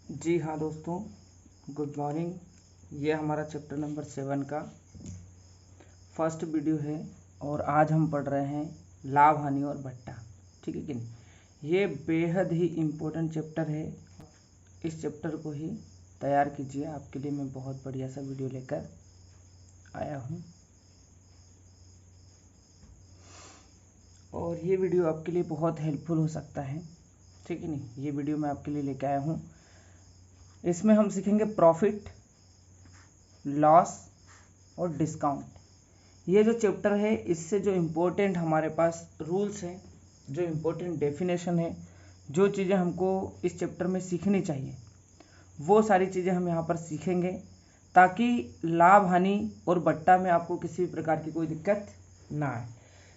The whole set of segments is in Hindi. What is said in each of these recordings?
जी हाँ दोस्तों, गुड मॉर्निंग। ये हमारा चैप्टर नंबर 7 का फर्स्ट वीडियो है और आज हम पढ़ रहे हैं लाभ हानि और भट्टा। ठीक है कि नहीं। ये बेहद ही इम्पोर्टेंट चैप्टर है। इस चैप्टर को ही तैयार कीजिए। आपके लिए मैं बहुत बढ़िया सा वीडियो लेकर आया हूँ और ये वीडियो आपके लिए बहुत हेल्पफुल हो सकता है। ठीक है नहीं। ये वीडियो मैं आपके लिए लेकर आया हूँ। इसमें हम सीखेंगे प्रॉफिट, लॉस और डिस्काउंट। ये जो चैप्टर है, इससे जो इम्पोर्टेंट हमारे पास रूल्स हैं, जो इम्पोर्टेंट डेफिनेशन है, जो चीज़ें हमको इस चैप्टर में सीखनी चाहिए, वो सारी चीज़ें हम यहाँ पर सीखेंगे ताकि लाभ हानि और बट्टा में आपको किसी भी प्रकार की कोई दिक्कत ना आए।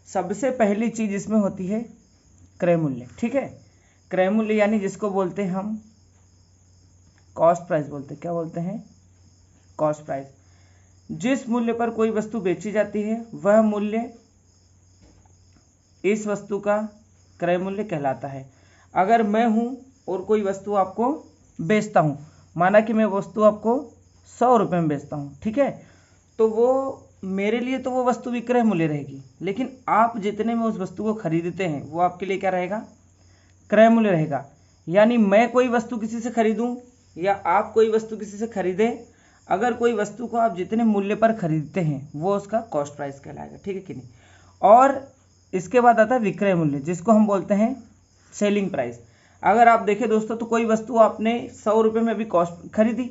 सबसे पहली चीज़ इसमें होती है क्रय मूल्य। ठीक है, क्रय मूल्य यानी जिसको बोलते हैं हम कॉस्ट प्राइस बोलते हैं। क्या बोलते हैं? Cost price. जिस मूल्य पर कोई वस्तु बेची जाती है वह मूल्य इस वस्तु का क्रय मूल्य कहलाता है। अगर मैं हूं और कोई वस्तु आपको बेचता हूं, माना कि मैं वस्तु आपको 100 रुपये में बेचता हूं, ठीक है, तो वो मेरे लिए तो वो वस्तु विक्रय मूल्य रहेगी, लेकिन आप जितने में उस वस्तु को खरीदते हैं वो आपके लिए क्या रहेगा? क्रय मूल्य रहेगा। यानी मैं कोई वस्तु किसी से खरीदूं या आप कोई वस्तु किसी से खरीदें, अगर कोई वस्तु को आप जितने मूल्य पर खरीदते हैं वो उसका कॉस्ट प्राइस कहलाएगा। ठीक है कि नहीं। और इसके बाद आता है विक्रय मूल्य, जिसको हम बोलते हैं सेलिंग प्राइस। अगर आप देखें दोस्तों, तो कोई वस्तु आपने 100 रुपये में अभी कॉस्ट खरीदी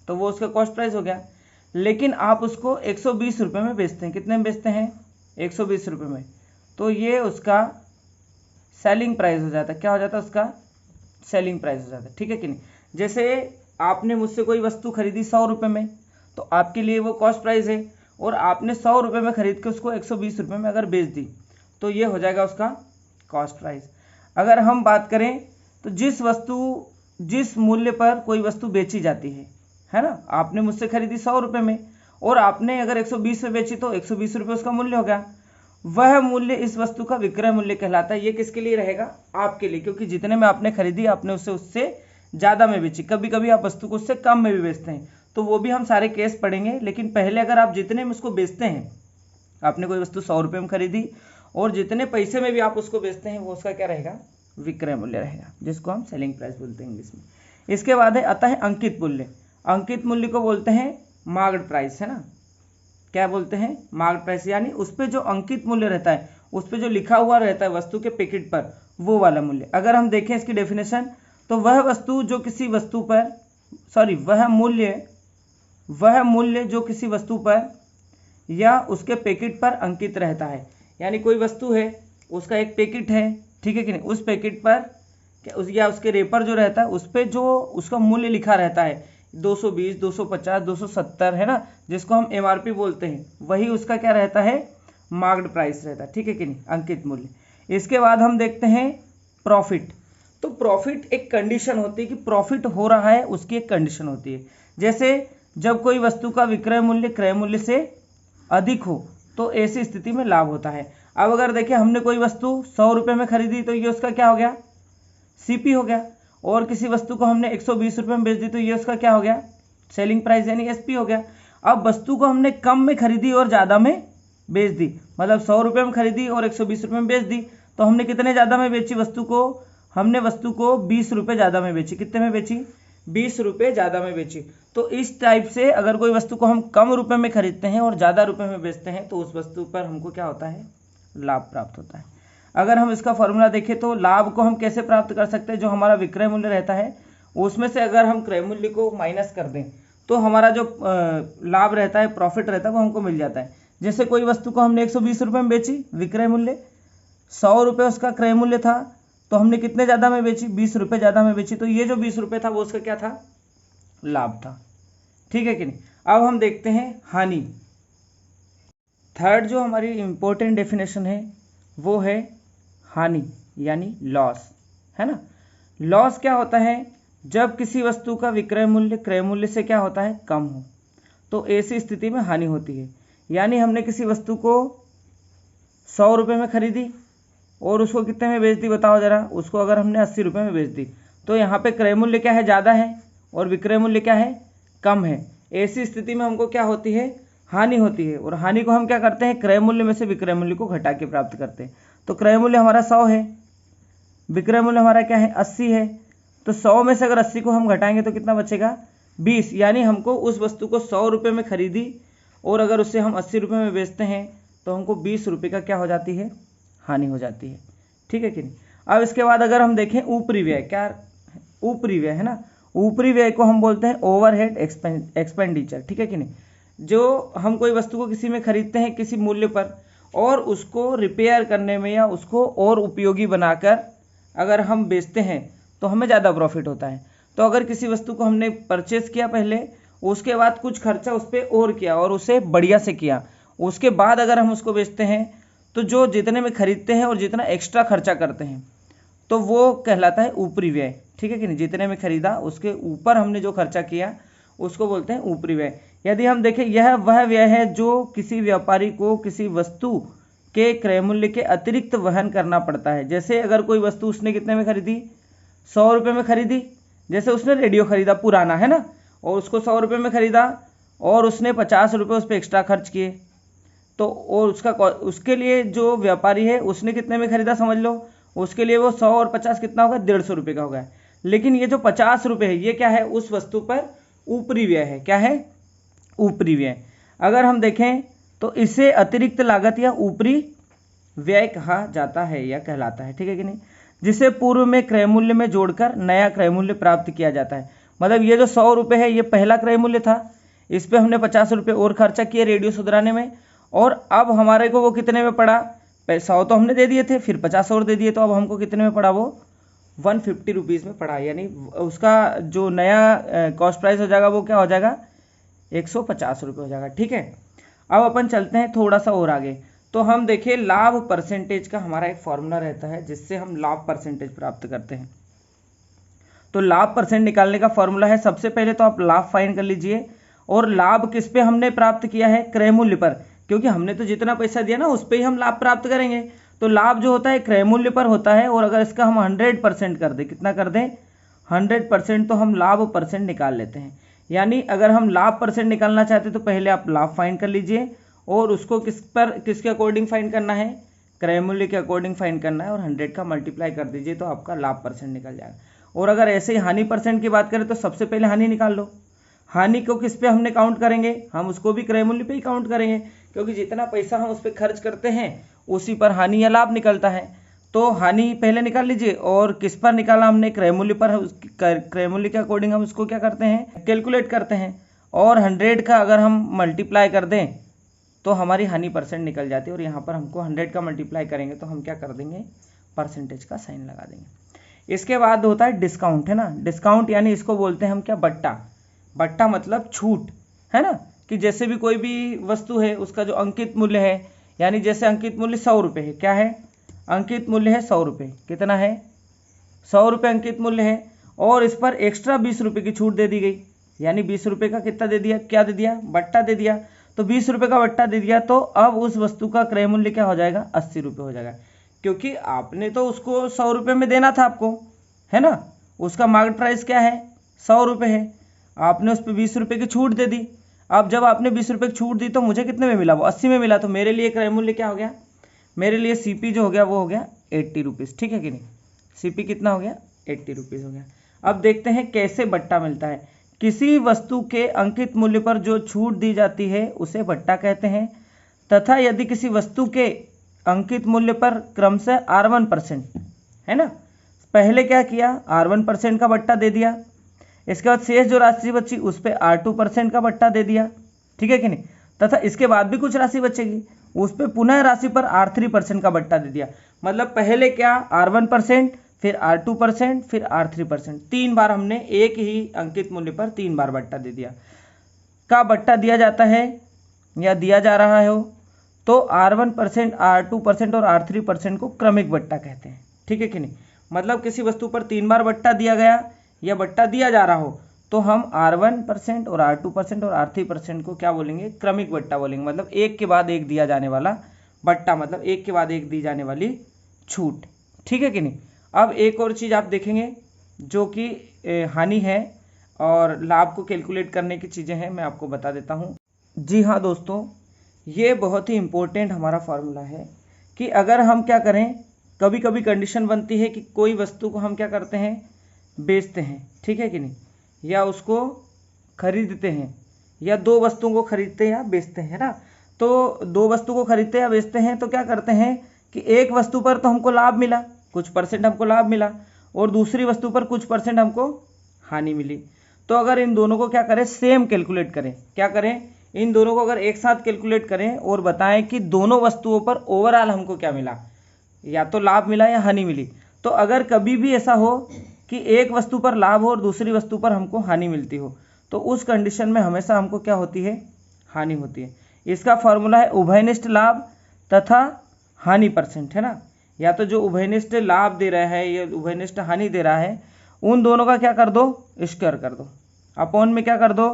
तो वो उसका कॉस्ट प्राइस हो गया, लेकिन आप उसको 120 रुपये में बेचते हैं। कितने में बेचते हैं? 120 रुपये में। तो ये उसका सेलिंग प्राइस हो जाता है। क्या हो जाता है? उसका सेलिंग प्राइस हो जाता है। ठीक है कि नहीं। जैसे आपने मुझसे कोई वस्तु खरीदी 100 रुपये में, तो आपके लिए वो कॉस्ट प्राइस है, और आपने 100 रुपये में खरीद के उसको 120 रुपये में अगर बेच दी तो ये हो जाएगा उसका कॉस्ट प्राइस। अगर हम बात करें तो जिस मूल्य पर कोई वस्तु बेची जाती है ना, आपने मुझसे खरीदी 100 रुपये में और आपने अगर 120 में बेची तो 120 रुपये उसका मूल्य हो गया। वह मूल्य इस वस्तु का विक्रय मूल्य कहलाता है। ये किसके लिए रहेगा? आपके लिए, क्योंकि जितने में आपने खरीदी आपने उससे ज़्यादा में बेची। कभी कभी आप वस्तु को उससे कम में भी बेचते हैं, तो वो भी हम सारे केस पढ़ेंगे। लेकिन पहले अगर आप जितने में उसको बेचते हैं, आपने कोई वस्तु 100 रुपये में खरीदी और जितने पैसे में भी आप उसको बेचते हैं वो उसका क्या रहेगा? विक्रय मूल्य रहेगा, जिसको हम सेलिंग प्राइस बोलते हैं इंग्लिश में। इसके बाद आता है अंकित मूल्य। अंकित मूल्य को बोलते हैं मार्क्ड प्राइस, है ना। क्या बोलते हैं? Marked price. यानी उस पर जो अंकित मूल्य रहता है, उस पर जो लिखा हुआ रहता है वस्तु के पैकेट पर, वो वाला मूल्य। अगर हम देखें इसकी डेफिनेशन, तो वह वस्तु जो किसी वस्तु पर वह मूल्य जो किसी वस्तु पर या उसके पैकेट पर अंकित रहता है। यानी कोई वस्तु है, उसका एक पैकेट है, ठीक है कि नहीं, उस पैकेट पर या उसके रेपर जो रहता है उस पर जो उसका मूल्य लिखा रहता है 220, 250, 270, है ना, जिसको हम MRP बोलते हैं, वही उसका क्या रहता है? मार्क्ड प्राइस रहता है। ठीक है कि नहीं, अंकित मूल्य। इसके बाद हम देखते हैं प्रॉफिट। तो प्रॉफिट एक कंडीशन होती है कि प्रॉफिट हो रहा है, उसकी एक कंडीशन होती है। जैसे जब कोई वस्तु का विक्रय मूल्य क्रय मूल्य से अधिक हो तो ऐसी स्थिति में लाभ होता है। अब अगर देखें, हमने कोई वस्तु 100 रुपये में खरीदी तो ये उसका क्या हो गया? CP हो गया। और किसी वस्तु को हमने 120 रुपये में बेच दी तो ये उसका क्या हो गया? सेलिंग प्राइस यानी SP हो गया। अब वस्तु को हमने कम में खरीदी और ज़्यादा में बेच दी, मतलब 100 रुपये में खरीदी और 120 रुपये में बेच दी, तो हमने कितने ज़्यादा में बेची वस्तु को? हमने वस्तु को 20 रुपये ज़्यादा में बेची। कितने में बेची? 20 रुपये ज़्यादा में बेची। तो इस टाइप से अगर कोई वस्तु को हम कम रुपये में खरीदते हैं और ज़्यादा रुपये में बेचते हैं तो उस वस्तु पर हमको क्या होता है? लाभ प्राप्त होता है। अगर हम इसका फॉर्मूला देखें तो लाभ को हम कैसे प्राप्त कर सकते हैं? जो हमारा विक्रय मूल्य रहता है उसमें से अगर हम क्रय मूल्य को माइनस कर दें तो हमारा जो लाभ रहता है, प्रॉफिट रहता है, वो हमको मिल जाता है। जैसे कोई वस्तु को हमने 120 रुपये में बेची, विक्रय मूल्य 100 रुपये उसका क्रय मूल्य था, तो हमने कितने ज़्यादा में बेची? 20 रुपये ज़्यादा में बेची। तो ये जो 20 रुपये था वो उसका क्या था? लाभ था। ठीक है कि नहीं। अब हम देखते हैं हानि। थर्ड जो हमारी इंपॉर्टेंट डेफिनेशन है वो है हानि यानी लॉस, है ना। लॉस क्या होता है? जब किसी वस्तु का विक्रय मूल्य क्रय मूल्य से क्या होता है? कम हो, तो ऐसी स्थिति में हानि होती है। यानी हमने किसी वस्तु को 100 रुपये में खरीदी और उसको कितने में बेच दी? बताओ जरा। उसको अगर हमने 80 रुपये में बेच दी तो यहाँ पे क्रय मूल्य क्या है? ज़्यादा है, और विक्रय मूल्य क्या है, कम है। ऐसी स्थिति में हमको क्या होती है, हानि होती है। और हानि को हम क्या करते हैं, क्रय मूल्य में से विक्रय मूल्य को घटा के प्राप्त करते हैं। तो क्रय मूल्य हमारा 100 है, विक्रय मूल्य हमारा क्या है 80 है। तो 100 में से अगर 80 को हम घटाएंगे तो कितना बचेगा 20। यानी हमको उस वस्तु को 100 रुपये में खरीदी और अगर उसे हम 80 रुपये में बेचते हैं तो हमको 20 रुपये का क्या हो जाती है, हानि हो जाती है। ठीक है कि नहीं। अब इसके बाद अगर हम देखें ऊपरी व्यय, क्या ऊपरी व्यय है ना, ऊपरी व्यय को हम बोलते हैं ओवरहेड एक्सपेंडिचर। ठीक है कि नहीं। जो हम कोई वस्तु को किसी में खरीदते हैं किसी मूल्य पर और उसको रिपेयर करने में या उसको और उपयोगी बनाकर अगर हम बेचते हैं तो हमें ज़्यादा प्रॉफिट होता है। तो अगर किसी वस्तु को हमने परचेस किया पहले, उसके बाद कुछ खर्चा उस पर और किया और उसे बढ़िया से किया, उसके बाद अगर हम उसको बेचते हैं तो जो जितने में खरीदते हैं और जितना एक्स्ट्रा खर्चा करते हैं तो वो कहलाता है ऊपरी व्यय। ठीक है कि नहीं। जितने में खरीदा उसके ऊपर हमने जो खर्चा किया उसको बोलते हैं ऊपरी व्यय। यदि हम देखें, यह वह व्यय है जो किसी व्यापारी को किसी वस्तु के क्रय मूल्य के अतिरिक्त वहन करना पड़ता है। जैसे अगर कोई वस्तु उसने कितने में खरीदी, 100 रुपये में खरीदी। जैसे उसने रेडियो खरीदा पुराना, है ना, और उसको 100 रुपये में खरीदा और उसने 50 रुपये उस पर एक्स्ट्रा खर्च किए, तो और उसके लिए जो व्यापारी है उसने कितने में खरीदा समझ लो, उसके लिए वो 100 और 50 कितना होगा, 150 रुपये का होगा। लेकिन ये जो 50 रुपये है ये क्या है, उस वस्तु पर ऊपरी व्यय है। क्या है, ऊपरी व्यय। अगर हम देखें तो इसे अतिरिक्त लागत या ऊपरी व्यय कहा जाता है या कहलाता है। ठीक है कि नहीं। जिसे पूर्व में क्रय मूल्य में जोड़कर नया क्रय मूल्य प्राप्त किया जाता है। मतलब ये जो 100 रुपये है ये पहला क्रय मूल्य था, इस पर हमने 50 रुपये और खर्चा किए रेडियो सुधराने में, और अब हमारे को वो कितने में पड़ा, 100 तो हमने दे दिए थे, फिर 50 और दे दिए, तो अब हमको कितने में पड़ा, वो 150 रुपीज़ में पड़ा। यानी उसका जो नया कॉस्ट प्राइस हो जाएगा वो क्या हो जाएगा, 150 रुपये हो जाएगा। ठीक है। अब अपन चलते हैं थोड़ा सा और आगे। तो हम देखिए लाभ परसेंटेज का हमारा एक फॉर्मूला रहता है जिससे हम लाभ परसेंटेज प्राप्त करते हैं। तो लाभ परसेंट निकालने का फॉर्मूला है, सबसे पहले तो आप लाभ फाइंड कर लीजिए। और लाभ किस पे हमने प्राप्त किया है, क्रय मूल्य पर, क्योंकि हमने तो जितना पैसा दिया ना उस पर ही हम लाभ प्राप्त करेंगे। तो लाभ जो होता है क्रय मूल्य पर होता है, और अगर इसका हम 100% कर दें, कितना कर दें 100%, तो हम लाभ परसेंट निकाल लेते हैं। यानी अगर हम लाभ परसेंट निकालना चाहते हैं तो पहले आप लाभ फाइंड कर लीजिए और उसको किसके अकॉर्डिंग फाइंड करना है, क्रय मूल्य के अकॉर्डिंग फाइंड करना है, और 100 का मल्टीप्लाई कर दीजिए तो आपका लाभ परसेंट निकल जाएगा। और अगर ऐसे ही हानि परसेंट की बात करें तो सबसे पहले हानि निकाल लो। हानि को किस पे हमने काउंट करेंगे, हम उसको भी क्रय मूल्य पे ही काउंट करेंगे, क्योंकि जितना पैसा हम उस पर खर्च करते हैं उसी पर हानि या लाभ निकलता है। तो हानि पहले निकाल लीजिए, और किस पर निकाला हमने, क्रय मूल्य पर। क्रय मूल्य के अकॉर्डिंग हम उसको क्या करते हैं, कैलकुलेट करते हैं, और 100 का अगर हम मल्टीप्लाई कर दें तो हमारी हानि परसेंट निकल जाती है। और यहाँ पर हमको 100 का मल्टीप्लाई करेंगे तो हम क्या कर देंगे, परसेंटेज का साइन लगा देंगे। इसके बाद होता है डिस्काउंट, है ना। डिस्काउंट यानी इसको बोलते हैं हम क्या, बट्टा। बट्टा मतलब छूट, है ना, कि जैसे भी कोई भी वस्तु है उसका जो अंकित मूल्य है, यानी जैसे अंकित मूल्य 100 रुपये है, क्या है, अंकित मूल्य है 100 रुपये, कितना है 100 रुपये अंकित मूल्य है, और इस पर एक्स्ट्रा 20 रुपये की छूट दे दी गई, यानी 20 रुपये का कितना दे दिया, क्या दे दिया, बट्टा दे दिया। तो 20 रुपये का बट्टा दे दिया, तो अब उस वस्तु का क्रय मूल्य क्या हो जाएगा, 80 रुपये हो जाएगा, क्योंकि आपने तो उसको 100 रुपये में देना था आपको, है ना। उसका मार्केट प्राइस क्या है, 100 रुपये है, आपने उस पर 20 रुपये की छूट दे दी। अब जब आपने 20 रुपये की छूट दी तो मुझे कितने में मिला, वो 80 में मिला, तो मेरे लिए क्रय मूल्य क्या हो गया, मेरे लिए सीपी जो हो गया वो हो गया 80 रुपीज़। ठीक है कि नहीं, सीपी कितना हो गया, 80 रुपीज़ हो गया। अब देखते हैं कैसे बट्टा मिलता है। किसी वस्तु के अंकित मूल्य पर जो छूट दी जाती है उसे बट्टा कहते हैं, तथा यदि किसी वस्तु के अंकित मूल्य पर क्रमशः R1%, है ना, पहले क्या किया, R1% का बट्टा दे दिया, इसके बाद शेष जो राशि बची उस पर R2% का बट्टा दे दिया, ठीक है कि नहीं, तथा इसके बाद भी कुछ राशि बचेगी उस पर पुनः राशि पर R3% का बट्टा दे दिया। मतलब पहले क्या, R1%, फिर R2%, फिर R3%, 3 बार हमने एक ही अंकित मूल्य पर 3 बार बट्टा दे दिया। का बट्टा दिया जाता है या दिया जा रहा है हो तो R1%, R2% और R3% को क्रमिक बट्टा कहते हैं। ठीक है कि नहीं, मतलब किसी वस्तु पर 3 बार बट्टा दिया गया या बट्टा दिया जा रहा हो तो हम R1% और R2% और R3% को क्या बोलेंगे, क्रमिक बट्टा बोलेंगे। मतलब एक के बाद एक दिया जाने वाला बट्टा, मतलब एक के बाद एक दी जाने वाली छूट। ठीक है कि नहीं। अब एक और चीज़ आप देखेंगे जो कि हानि है, और लाभ को कैलकुलेट करने की चीज़ें हैं, मैं आपको बता देता हूँ। जी हाँ दोस्तों, ये बहुत ही इम्पोर्टेंट हमारा फार्मूला है कि अगर हम क्या करें, कभी कभी कंडीशन बनती है कि कोई वस्तु को हम क्या करते हैं, बेचते हैं, ठीक है कि नहीं, या उसको खरीदते हैं, या दो वस्तुओं को खरीदते या बेचते हैं ना। तो दो वस्तु को खरीदते या बेचते हैं तो क्या करते हैं कि एक वस्तु पर तो हमको लाभ मिला, कुछ परसेंट हमको लाभ मिला, और दूसरी वस्तु पर कुछ परसेंट हमको हानि मिली। तो अगर इन दोनों को क्या करें, सेम कैलकुलेट करें, क्या करें, इन दोनों को अगर एक साथ कैलकुलेट करें और बताएं कि दोनों वस्तुओं पर ओवरऑल हमको क्या मिला, या तो लाभ मिला या हानि मिली। तो अगर कभी भी ऐसा हो कि एक वस्तु पर लाभ हो और दूसरी वस्तु पर हमको हानि मिलती हो, तो उस कंडीशन में हमेशा हमको क्या होती है, हानि होती है। इसका फॉर्मूला है उभयनिष्ठ लाभ तथा हानि परसेंट, है ना। या तो जो उभयनिष्ठ लाभ दे रहा है या उभयनिष्ठ हानि दे रहा है, उन दोनों का क्या कर दो, स्क्वायर कर दो, अपॉन में क्या कर दो,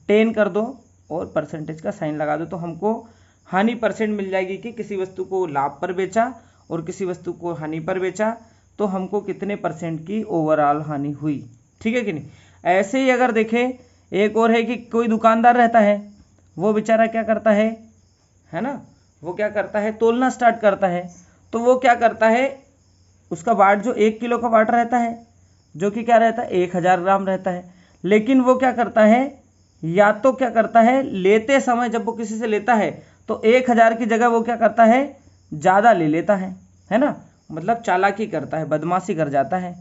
10 कर दो और परसेंटेज का साइन लगा दो। तो हमको हानि परसेंट मिल जाएगी कि किसी वस्तु को लाभ पर बेचा और किसी वस्तु को हानि पर बेचा, तो हमको कितने परसेंट की ओवरऑल हानि हुई, ठीक है कि नहीं। ऐसे ही अगर देखें, एक और है कि कोई दुकानदार रहता है, वो बेचारा क्या करता है ना, वो क्या करता है, तोलना स्टार्ट करता है। तो वो क्या करता है, उसका बाट जो 1 किलो का बाट रहता है, जो कि क्या रहता है, 1000 ग्राम रहता है। लेकिन वो क्या करता है, या तो क्या करता है, लेते समय जब वो किसी से लेता है तो 1000 की जगह वो क्या करता है, ज़्यादा ले लेता है ना, मतलब चालाकी करता है, बदमाशी कर जाता है।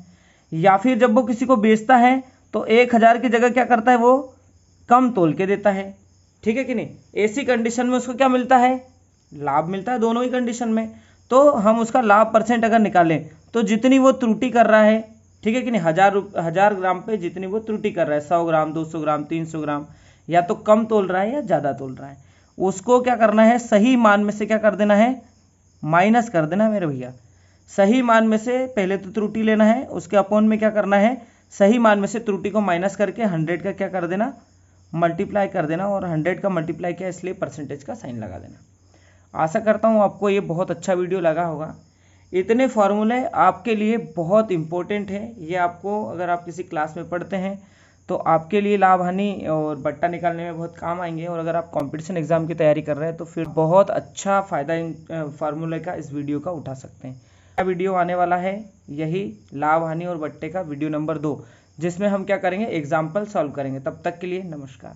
या फिर जब वो किसी को बेचता है तो 1000 की जगह क्या करता है, वो कम तोल के देता है, ठीक है कि नहीं। ऐसी कंडीशन में उसको क्या मिलता है, लाभ मिलता है, दोनों ही कंडीशन में। तो हम उसका लाभ परसेंट अगर निकालें तो जितनी वो त्रुटि कर रहा है, ठीक है कि नहीं, 1000 ग्राम पे जितनी वो त्रुटि कर रहा है, 100 ग्राम 200 ग्राम 300 ग्राम, या तो कम तोल रहा है या ज़्यादा तोल रहा है, उसको क्या करना है, सही मान में से क्या कर देना है, माइनस कर देना मेरे भैया। सही मान में से पहले तो त्रुटि लेना है, उसके अपॉन में क्या करना है, सही मान में से त्रुटि को माइनस करके 100 का क्या कर देना, मल्टीप्लाई कर देना, और 100 का मल्टीप्लाई किया इसलिए परसेंटेज का साइन लगा देना। आशा करता हूँ आपको ये बहुत अच्छा वीडियो लगा होगा। इतने फार्मूले आपके लिए बहुत इंपॉर्टेंट है, ये आपको अगर आप किसी क्लास में पढ़ते हैं तो आपके लिए लाभ हानि और बट्टा निकालने में बहुत काम आएंगे। और अगर आप कंपटीशन एग्जाम की तैयारी कर रहे हैं तो फिर बहुत अच्छा फ़ायदा इन फार्मूले का, इस वीडियो का उठा सकते हैं। वीडियो आने वाला है यही लाभ हानि और बट्टे का वीडियो नंबर 2, जिसमें हम क्या करेंगे, एग्जाम्पल सॉल्व करेंगे। तब तक के लिए नमस्कार।